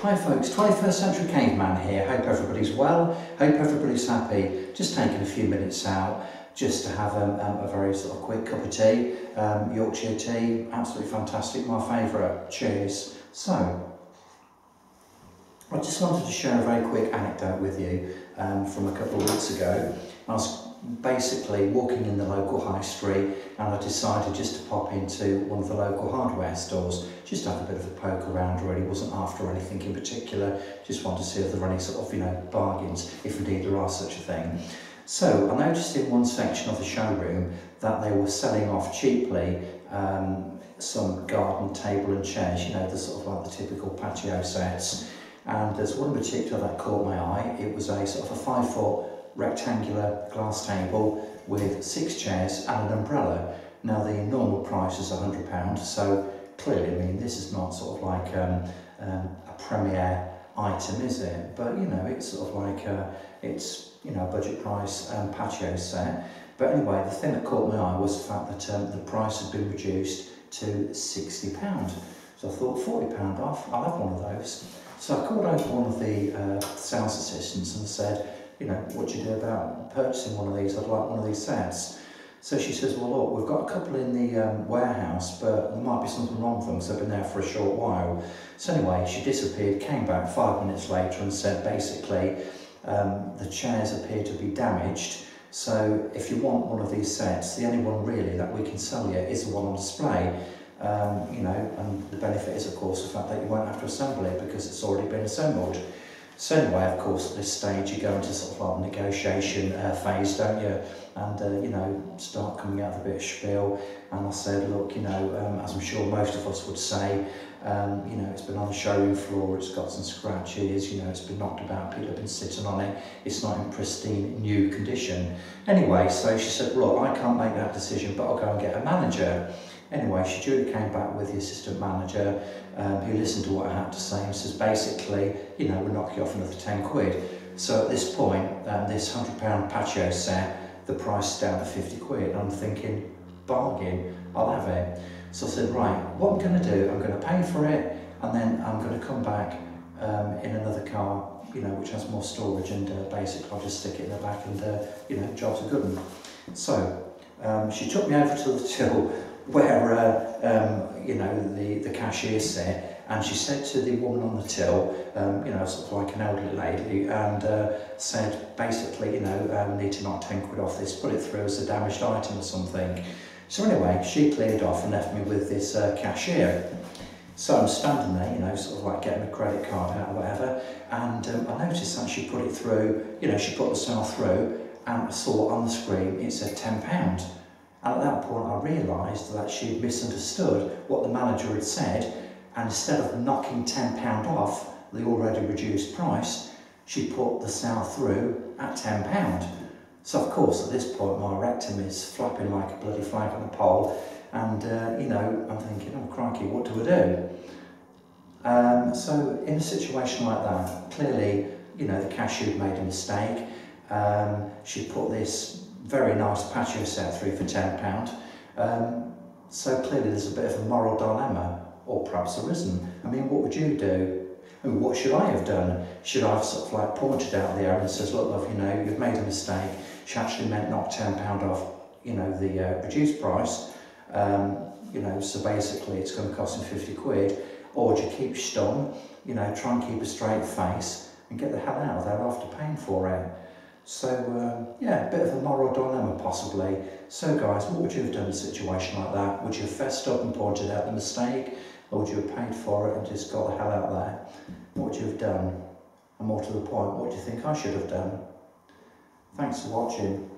Hi folks, 21st Century Caveman here. Hope everybody's well, hope everybody's happy. Just taking a few minutes out just to have a very sort of quick cup of tea. Yorkshire tea, absolutely fantastic, my favourite. Cheers. So, I just wanted to share a very quick anecdote with you from a couple of weeks ago. I was basically walking in the local high street and I decided just to pop into one of the local hardware stores, just to have a bit of a poke around. Really wasn't after anything in particular, just wanted to see if there were any sort of bargains, if indeed there are such a thing. So I noticed in one section of the showroom that they were selling off cheaply some garden table and chairs, the sort of like the typical patio sets. And there's one in particular that caught my eye. It was a sort of a 5-foot rectangular glass table with 6 chairs and an umbrella. Now the normal price is £100, so clearly, I mean, this is not sort of like a premier item, is it? But it's sort of like it's a budget price patio set. But anyway, the thing that caught my eye was the fact that the price had been reduced to £60. So I thought, £40 off, I'll have one of those. So I called over one of the sales assistants and said, what do you do about purchasing one of these? I'd like one of these sets. So she says, well look, we've got a couple in the warehouse, but there might be something wrong with them because they've been there for a short while. So anyway, she disappeared, came back 5 minutes later and said basically the chairs appear to be damaged. So if you want one of these sets, the only one really that we can sell you is the one on display. And the benefit is of course the fact that you won't have to assemble it because it's already been assembled. So anyway, of course, at this stage you go into sort of like negotiation phase, don't you? And start coming out with a bit of spiel. And I said, look, as I'm sure most of us would say, it's been on the showroom floor, it's got some scratches, it's been knocked about, people have been sitting on it, it's not in pristine new condition. Anyway, so she said, look, I can't make that decision, but I'll go and get a manager. Anyway, she duly came back with the assistant manager who listened to what I had to say and says basically, we'll knock you off another 10 quid. So at this point, this £100 patio set, the price is down to 50 quid. I'm thinking, bargain, I'll have it. So I said, right, what I'm going to do, I'm going to pay for it and then I'm going to come back in another car, which has more storage and basically I'll just stick it in the back and, job's a good one. So she took me over to the till where the cashier sat, and she said to the woman on the till, sort of like an elderly lady, and said basically, need to knock 10 quid off this, put it through as a damaged item or something. So anyway, she cleared off and left me with this cashier. So I'm standing there, sort of like getting a credit card out or whatever, and I noticed that she put it through, she put the sale through, and I saw on the screen it said £10. And at that point I realised that she'd misunderstood what the manager had said, and instead of knocking £10 off the already reduced price, she put the sale through at £10. So of course at this point my rectum is flapping like a bloody flag on a pole, and I'm thinking, oh crikey, what do I do? So in a situation like that, clearly the cashier made a mistake. She put this very nice patio set through for £10. So clearly there's a bit of a moral dilemma, or perhaps there isn't. I mean, what would you do? I mean, what should I have done? Should I have sort of like pointed out there and says, look love, you've made a mistake. She actually meant knock £10 off, the reduced price. So basically it's going to cost me 50 quid. Or do you keep stum, try and keep a straight face and get the hell out of there after paying for it? So, a bit of a moral dilemma possibly. So guys, what would you have done in a situation like that? Would you have fessed up and pointed out the mistake? Or would you have paid for it and just got the hell out of there? What would you have done? And more to the point, what do you think I should have done? Thanks for watching.